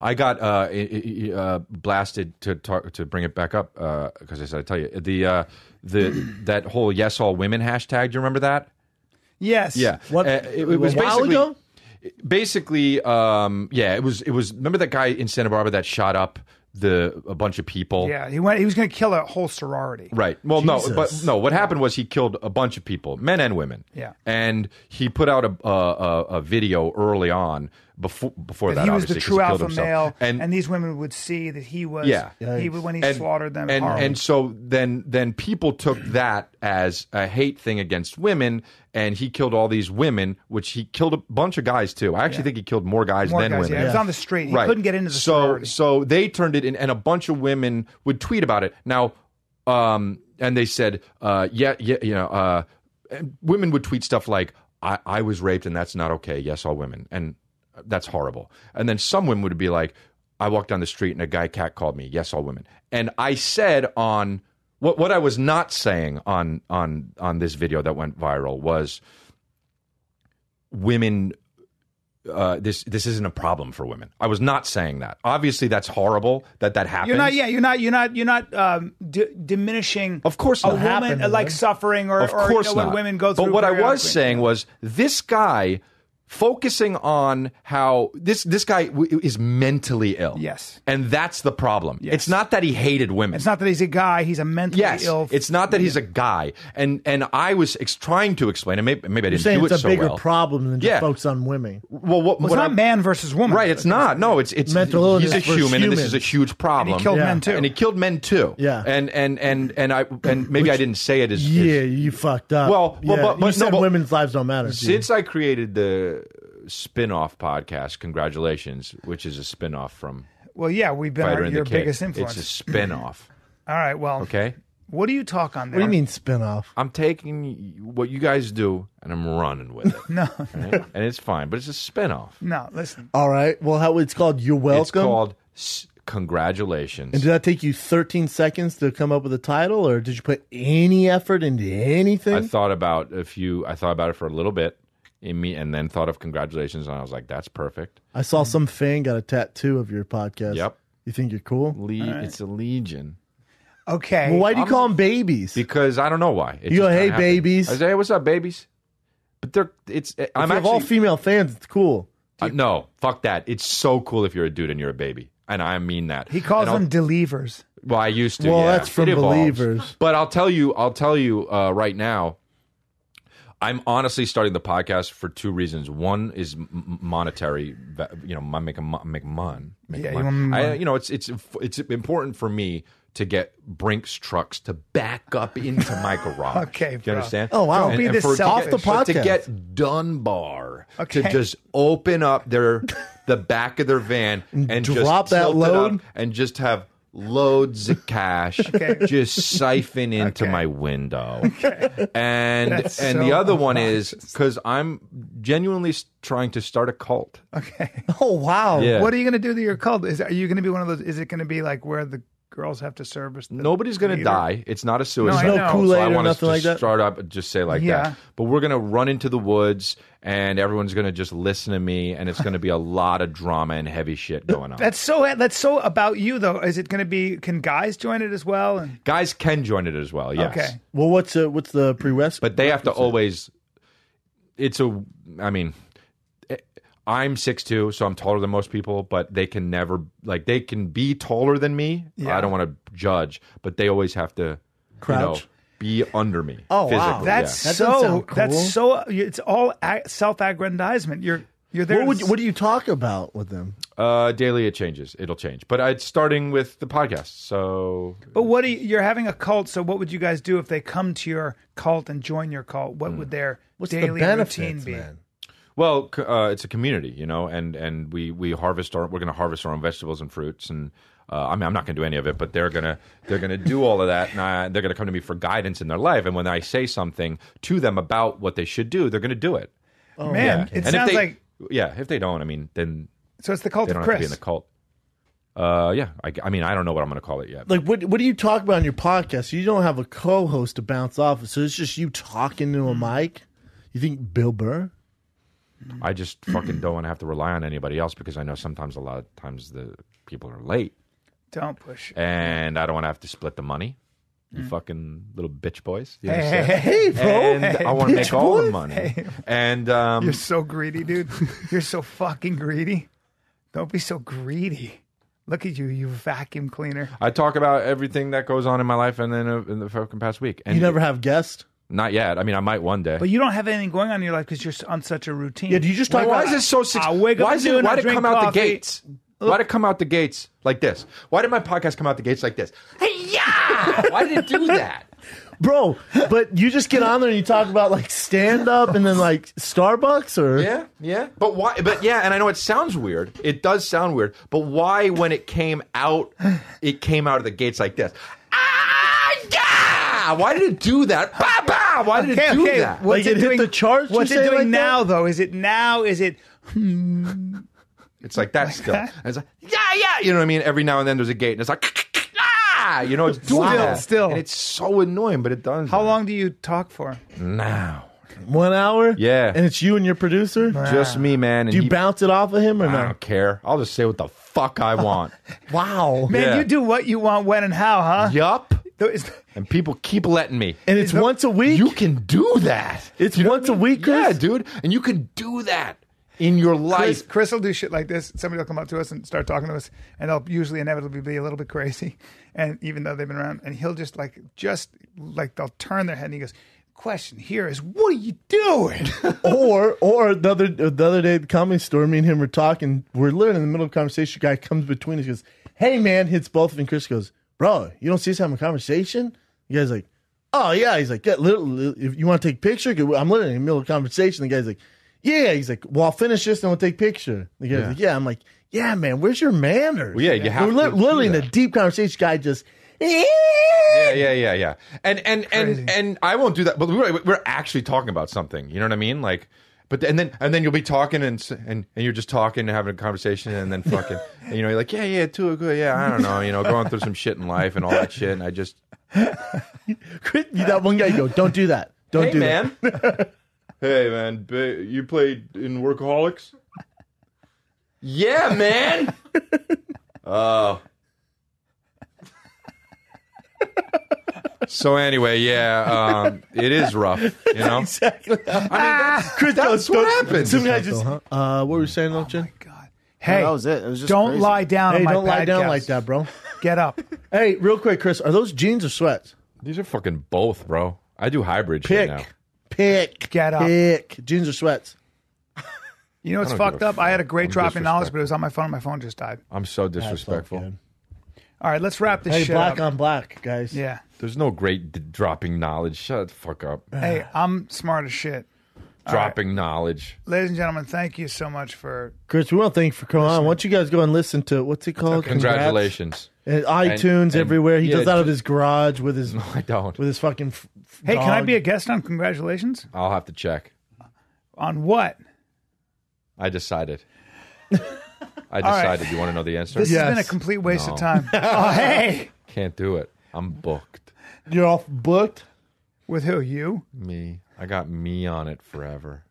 I got blasted to bring it back up because I said I'd tell you that whole yes all women hashtag. Do you remember that? Yes. Yeah. What? It was a while basically ago? basically yeah. It was. Remember that guy in Santa Barbara that shot up a bunch of people? Yeah, he was going to kill a whole sorority. Right. Well, Jesus. no. What happened was he killed a bunch of people, men and women. Yeah. And he put out a video early on before that. He was the obviously, 'cause true he killed alpha himself. male, and these women would see that he was. Yeah. When he slaughtered them. And so then people took that as a hate thing against women, and he killed all these women, which he killed a bunch of guys too. I actually think he killed more guys than women. Yeah, it was on the street. He couldn't get into the sorority. So they turned it in, and a bunch of women would tweet about it. Now, and they said, and women would tweet stuff like, I was raped and that's not okay. Yes, all women. And that's horrible. And then some women would be like, I walked down the street and a guy catcalled me. Yes, all women. And I said on what I was not saying on this video that went viral was women. This isn't a problem for women. I was not saying that. Obviously, that's horrible that happens. You're not diminishing. Of course, a not. woman Happened, like right? suffering or Of course what not. women go through. But what I was periodically. saying was this guy focusing on how this guy is mentally ill. Yes. And that's the problem. Yes. It's not that he hated women. It's not that he's a guy. He's a mentally ill. It's not that he's a guy. And I was trying to explain, and maybe I You're didn't saying do it's it a so bigger well. problem than just focus on women. Well, It's not man versus woman. Right, it's not. No, it's mental illness he's a versus human, and this is a humans. huge problem. And he killed men too. And he killed men too. Yeah. And maybe I didn't say it as You fucked up. Well, yeah. but you said no, women's lives don't matter. Since I created the spin-off podcast, congratulations, which is a spin-off from Well, yeah, we've been Fighter and your the Kid. biggest influence. It's a spin-off. All right, well, Okay? what do you talk on there? What do you mean spin-off? I'm taking what you guys do and I'm running with it. No, Right? And it's fine, but it's a spin-off. no, listen. All right. Well, how it's called? You're welcome. It's called Congratulations. And did that take you 13 seconds to come up with a title, or did you put any effort into anything? I thought about it for a little bit, and then thought of congratulations, and I was like, "That's perfect." I saw some fan got a tattoo of your podcast. Yep. You think you're cool? It's a legion Okay. Well, why do you call them babies? because I don't know why. It You go, just "Hey, kinda happened." babies." I say, "Hey, what's up, babies?" But I'm if you have actually all female fans, it's cool. no, fuck that. It's so cool if you're a dude and you're a baby, and I mean that. He calls And them delevers. Well, I used to. Well, yeah. that's from It evolves. Believers. But I'll tell you right now. I'm honestly starting the podcast for two reasons. One is monetary. I make mon. Yeah, you want money. It's important for me to get Brinks trucks to back up into my garage. Okay, do bro. you understand? Oh, wow. Don't be this to selfish. get- Off the but to podcast. get Dunbar Okay. to just open up the back of their van and Drop just that tilt it load? up and just have loads of cash just siphon into my window. And That's the so other one is because I'm genuinely trying to start a cult. Okay. Oh, wow. Yeah. What are you going to do to your cult? Are you going to be one of those? Is it going to be like where the girls have to service? Nobody's going to leader? die. It's not a suicide. No, I No know. Kool-Aid So I or want us nothing to like that? start up and just say like Yeah. that. But we're going to run into the woods and everyone's going to just listen to me and it's going to be a lot of drama and heavy shit going on. That's so about you though. Is it going to be? Can guys join it as well? And, Guys can join it as well, yes. Okay. Well, what's the prerequisite? But they have to always. I'm 6'2", so I'm taller than most people, but they can never, they can be taller than me. Yeah. I don't want to judge, but they always have to, Crouch? be under me. Oh, wow. physically, that's That doesn't sound cool. That's so. It's all self-aggrandizement. You're there. what do you talk about with them? Daily it changes. It'll change. But it's starting with the podcast, so... But what you're having a cult, so what would you guys do if they come to your cult and join your cult? What would their What's daily the routine benefits, be? man? Well, it's a community, and we harvest we're going to harvest our own vegetables and fruits, and I'm not going to do any of it, but they're going to do all of that, and they're going to come to me for guidance in their life. And when I say something to them about what they should do, they're going to do it. Oh, man, Yeah. it And sounds if they, like if they don't, then so. It's the cult they of don't have to be Chris. in the cult. I don't know what I'm going to call it yet. Like, what do you talk about on your podcast? You don't have a co-host to bounce off of, so it's just you talking to a mic? You think Bill Burr? I just fucking don't want to have to rely on anybody else because I know sometimes a lot of times the people are late. Don't push. And I don't want to have to split the money. You fucking little bitch boys. You Hey, bro. And I want to make all the money. Hey. And You're so greedy, dude. You're so fucking greedy. Don't be so greedy. Look at you, you vacuum cleaner. I talk about everything that goes on in my life and then in the fucking past week. And You never have guests? Not yet. I mean, I might one day. But you don't have anything going on in your life because you're on such a routine. Yeah, do you just talk Why about... is it so... I wake up why at noon, I why'd it drink come out the coffee. gates? Why'd it come out the gates like this? Why did my podcast come out the gates like this? Hey, yeah! Why did it do that? Bro, but you just get on there and you talk about like stand-up and then like Starbucks or... Yeah. But why? But yeah, and I know it sounds weird. It does sound weird. But why, when it came out of the gates like this? Ah, yeah! Why did it do that? Bah, bah! Why did it do that? What's Like it hit the charts, What's you it say, doing like now, that? though? Is it now? Is it... It's like that still. that? And it's like, yeah. You know what I mean? Every now and then there's a gate, and it's like, ah! You know, it's doing that. Still. And it's so annoying, but it does. How that. long do you talk for? Now. 1 hour? Yeah. And it's you and your producer? Just me, man. And Do you bounce it off of him or I no? don't care. I'll just say what the fuck I want. Wow. Man, Yeah. you do what you want, when, and how, huh? Yup. Is- And people keep letting me. And it's once a week? You can do that. It's You know once what I a mean? week, Chris? Yeah, dude. And you can do that in your life. Chris will do shit like this. Somebody will come up to us and start talking to us, and they'll usually inevitably be a little bit crazy. And even though they've been around, and he'll just like they'll turn their head and he goes, "Question here is, what are you doing?" Or the other day at the comedy store, me and him were talking. We're literally in the middle of a conversation. A guy comes between us, goes, "Hey man," hits both of them. Chris goes, "Bro, you don't see us having a conversation?" The guy's like, "Oh yeah." He's like, "Yeah, if you want to take a picture," I'm literally in the middle of a conversation. The guy's like, "Yeah." He's like, "Well, I'll finish this and we'll take a picture." The guy's like, "Yeah." I'm like, "Yeah, man, where's your manners?" Well, yeah, you have We're to literally do in a that. deep conversation. Guy just. Yeah. And I won't do that. But we're actually talking about something. You know what I mean? Like, but and then you'll be talking and you're just talking and having a conversation and then fucking and, you know, you're like, yeah, too good. Yeah, I don't know. You know, going through some shit in life and all that shit. And I just, That one guy, you go, "Don't do that. Don't hey do man, that." hey man, you played in Workaholics? Yeah, man. Oh. So anyway, yeah, it is rough, you know. Exactly. Chris, that's what happens. Some guy just. What were you saying, though, Jim? God, No, hey, that was it. It was just don't crazy. lie down. Hey, on my don't lie down podcast. like that, bro. Get up. Hey, real quick, Chris, are those jeans or sweats? These are fucking both, bro. I do hybrid shit now. Pick. Get up. Pick. Jeans or sweats? You know what's I don't give fucked a up? I had a fuck. great I'm drop in knowledge, disrespectful. but it was on my phone. My phone just died. I'm so disrespectful. Good. All right, let's wrap this Hey, shit black up. on black, guys. Yeah. There's no great dropping knowledge. Shut the fuck up. Hey, I'm smart as shit. Dropping knowledge. Ladies and gentlemen, thank you so much for. Chris, we want to thank you for coming on. Why don't you guys go and listen to, what's it called? Congratulations. And iTunes And- everywhere. He yeah, does out of his garage with his No, I don't. fucking Hey, can I dog. be a guest on Congratulations? I'll have to check. On what? I decided. I decided. You want to know the answer? This Yes. has been a complete waste No. of time. Oh, hey. Can't do it. I'm booked. You're off booked? With who? You? Me. I got me on it forever.